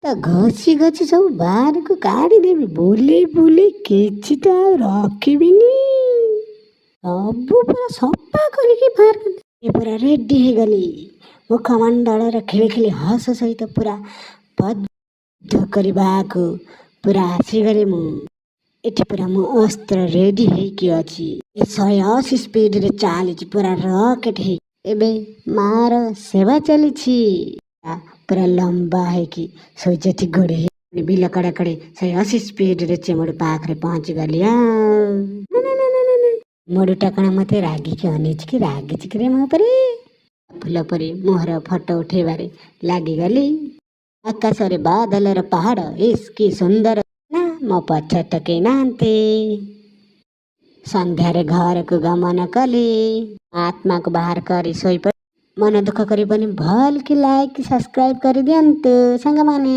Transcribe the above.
ଘଷି ଘଷି ସବୁ ବାହାରକୁ କାଢ଼ିଦେବି, ବୁଲେଇ ବୁଲେଇ କିଛିଟା ଆଉ ରଖିବିନି। ସବୁ ପୁରା ସଫା କରିକି ବାହାର କରିଦେବି। ଏ ପୁରା ରେଡି ହେଇଗଲି ମୁଖମଣ୍ଡଳର ଖିଳି ଖିଳି ହସ ସହିତ ପୁରା ବଦ୍ଧ କରିବାକୁ ପୁରା ଆସିଗଲି ମୁଁ। ଏଠି ପୁରା ମୋ ଅସ୍ତ୍ର ରେଡି ହେଇକି ଅଛି। 180 ସ୍ପିଡରେ ଚାଲିଛି ପୁରା ରକେଟ ହେଇ। ଏବେ ମାର ସେବା ଚାଲିଛି। ପୁରା ଲମ୍ବା ହେଇକି ଶୋଇଛି ଏଠି ଘୋଡେଇ ହେଇ ବିଲ କଡ଼େ କଡ଼େ 180 ସ୍ପିଡରେ ଚେମୁଡ ପାଖରେ ପହଞ୍ଚିଗଲି। ମୋଡୁଟା କଣ ମତେ ରାଗିକି ଅନେଇଛି କି ରାଗିଛି କି ରେ ମୋ ଉପରେ। ଫୁଲ ପରି ମୁହଁର ଫଟୋ ଉଠେଇବାରେ ଲାଗିଗଲି। ଆକାଶରେ ବାଦଲର ପାହାଡ, ଇସ୍ କି ସୁନ୍ଦର ନା। ମୋ ପଛରେ ତ କେହି ନାହାନ୍ତି। ସନ୍ଧ୍ୟାରେ ଘରକୁ ଗମନ କଲି। ଆତ୍ମାକୁ ବାହାର କରି ଶୋଇପଡି। ମନ ଦୁଃଖ କରିବନି, ଭଲ କି ଲାଇକ୍ ସବସ୍କ୍ରାଇବ କରିଦିଅନ୍ତୁ ସାଙ୍ଗମାନେ।